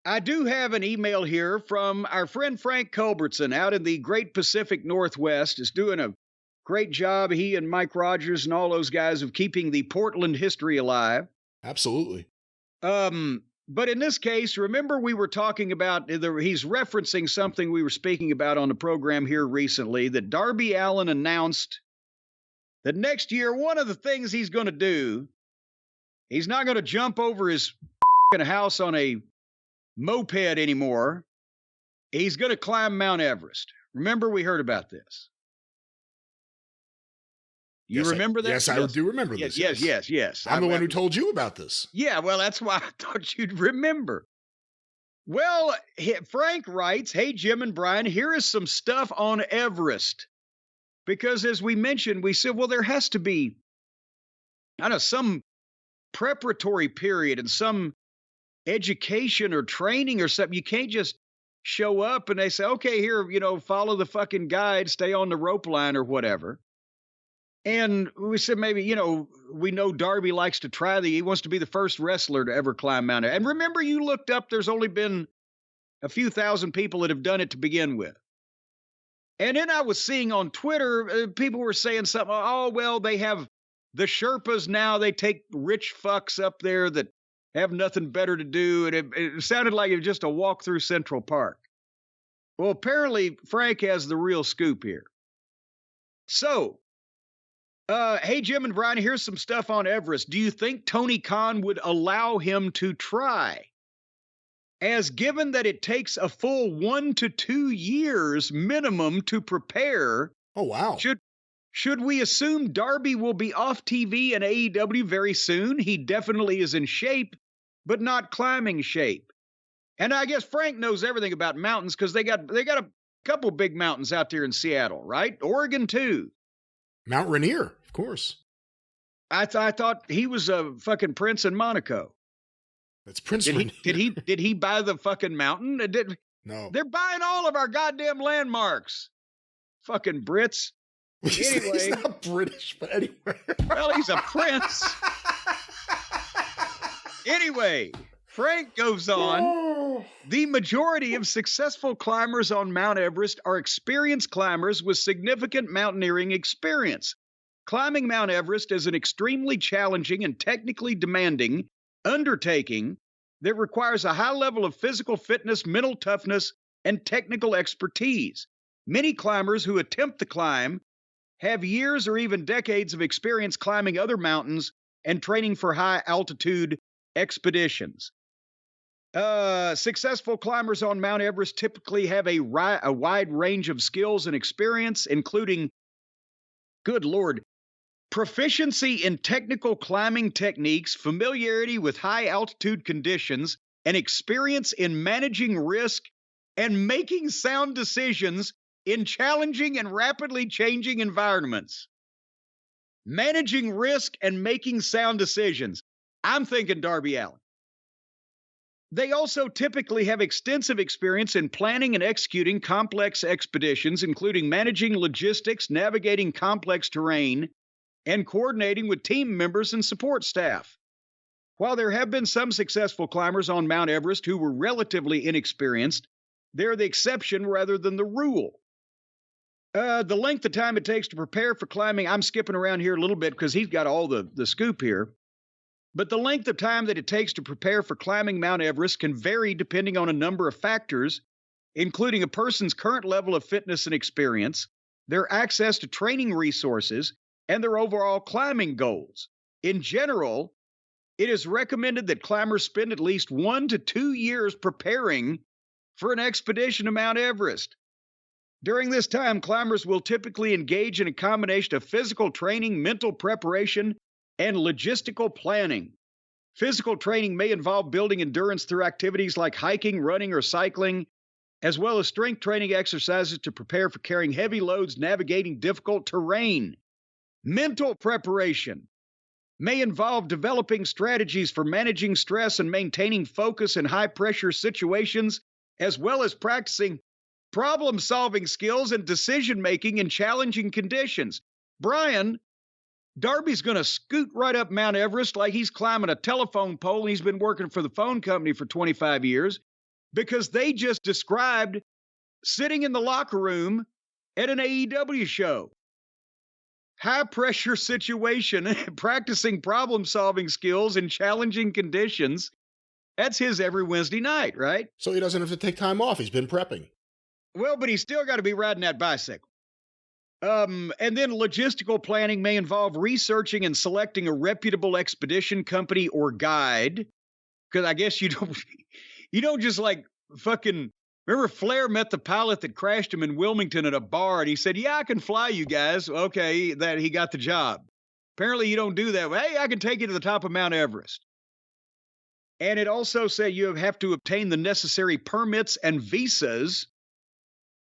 I do have an email here from our friend Frank Culbertson out in the great Pacific Northwest. Is doing a great job, he and Mike Rogers and all those guys, of keeping the Portland history alive. Absolutely. But in this case, remember we were talking about, he's referencing something we were speaking about on the program here recently, that Darby Allin announced that next year, one of the things he's going to do, he's not going to jump over his house on a moped anymore. He's going to climb Mount Everest. Remember, we heard about this. You remember that? Yes, I do remember this. Yes. I'm the one who told you about this. Yeah, well, that's why I thought you'd remember. Well, Frank writes, "Hey, Jim and Brian, here is some stuff on Everest." Because as we mentioned, we said, well, there has to be, I don't know, some preparatory period and some education or training or something. You can't just show up and they say, okay, here, follow the fucking guide, stay on the rope line or whatever. And we said, maybe, we know Darby likes to he wants to be the first wrestler to ever climb Mount Everest. And remember, you looked up, there's only been a few thousand people that have done it to begin with. And then I was seeing on Twitter, people were saying something, oh, well, they have the Sherpas now, they take rich fucks up there that have nothing better to do. And it sounded like it was just a walk through Central Park. Well, apparently, Frank has the real scoop here. So, hey, Jim and Brian, here's some stuff on Everest. Do you think Tony Khan would allow him to try? As given that it takes a full 1 to 2 years minimum to prepare. Oh, wow. Should we assume Darby will be off TV and AEW very soon? He definitely is in shape, but not climbing shape. And I guess Frank knows everything about mountains because they got a couple big mountains out there in Seattle, right? Oregon too. Mount Rainier, of course. I thought he was a fucking prince in Monaco. That's Prince Rainier. Did he buy the fucking mountain? No. They're buying all of our goddamn landmarks. Fucking Brits. Anyway, he's not British, but anyway. Well, he's a prince. Anyway, Frank goes on. The majority of successful climbers on Mount Everest are experienced climbers with significant mountaineering experience. Climbing Mount Everest is an extremely challenging and technically demanding undertaking that requires a high level of physical fitness, mental toughness, and technical expertise. Many climbers who attempt the climb have years or even decades of experience climbing other mountains and training for high altitude expeditions. Successful climbers on Mount Everest typically have a wide range of skills and experience, including, good Lord, proficiency in technical climbing techniques, familiarity with high altitude conditions, and experience in managing risk and making sound decisions in challenging and rapidly changing environments. Managing risk and making sound decisions. I'm thinking Darby Allin. They also typically have extensive experience in planning and executing complex expeditions, including managing logistics, navigating complex terrain, and coordinating with team members and support staff. While there have been some successful climbers on Mount Everest who were relatively inexperienced, they're the exception rather than the rule. The length of time it takes to prepare for climbing, I'm skipping around here a little bit because he's got all the scoop here. But the length of time that it takes to prepare for climbing Mount Everest can vary depending on a number of factors, including a person's current level of fitness and experience, their access to training resources, and their overall climbing goals. In general, it is recommended that climbers spend at least 1 to 2 years preparing for an expedition to Mount Everest. During this time, climbers will typically engage in a combination of physical training, mental preparation, and logistical planning. Physical training may involve building endurance through activities like hiking, running, or cycling, as well as strength training exercises to prepare for carrying heavy loads, navigating difficult terrain. Mental preparation may involve developing strategies for managing stress and maintaining focus in high-pressure situations, as well as practicing problem-solving skills and decision-making in challenging conditions. Brian, Darby's going to scoot right up Mount Everest like he's climbing a telephone pole and he's been working for the phone company for 25 years. because they just described sitting in the locker room at an AEW show. High pressure situation, practicing problem solving skills in challenging conditions. That's his every Wednesday night, right? So he doesn't have to take time off. He's been prepping. Well, but he's still got to be riding that bicycle. And then logistical planning may involve researching and selecting a reputable expedition company or guide. Because I guess you don't just like fucking. Remember, Flair met the pilot that crashed him in Wilmington at a bar, and he said, "Yeah, I can fly you guys." Okay, that he got the job. Apparently, you don't do that. Hey, I can take you to the top of Mount Everest. And it also said you have to obtain the necessary permits and visas,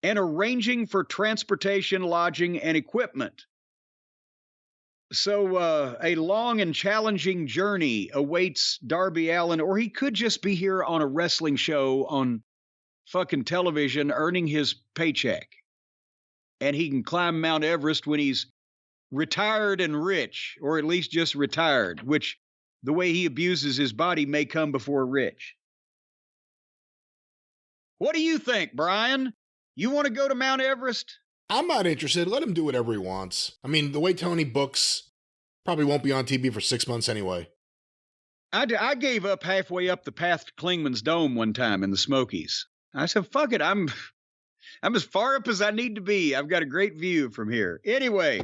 and arranging for transportation, lodging, and equipment. So a long and challenging journey awaits Darby Allin, or he could just be here on a wrestling show on fucking television earning his paycheck. And he can climb Mount Everest when he's retired and rich, or at least just retired, which the way he abuses his body may come before rich. What do you think, Brian? You want to go to Mount Everest? I'm not interested. Let him do whatever he wants. I mean, the way Tony books, probably won't be on TV for 6 months anyway. I gave up halfway up the path to Klingman's Dome one time in the Smokies. I said, fuck it, I'm as far up as I need to be. I've got a great view from here. Anyway,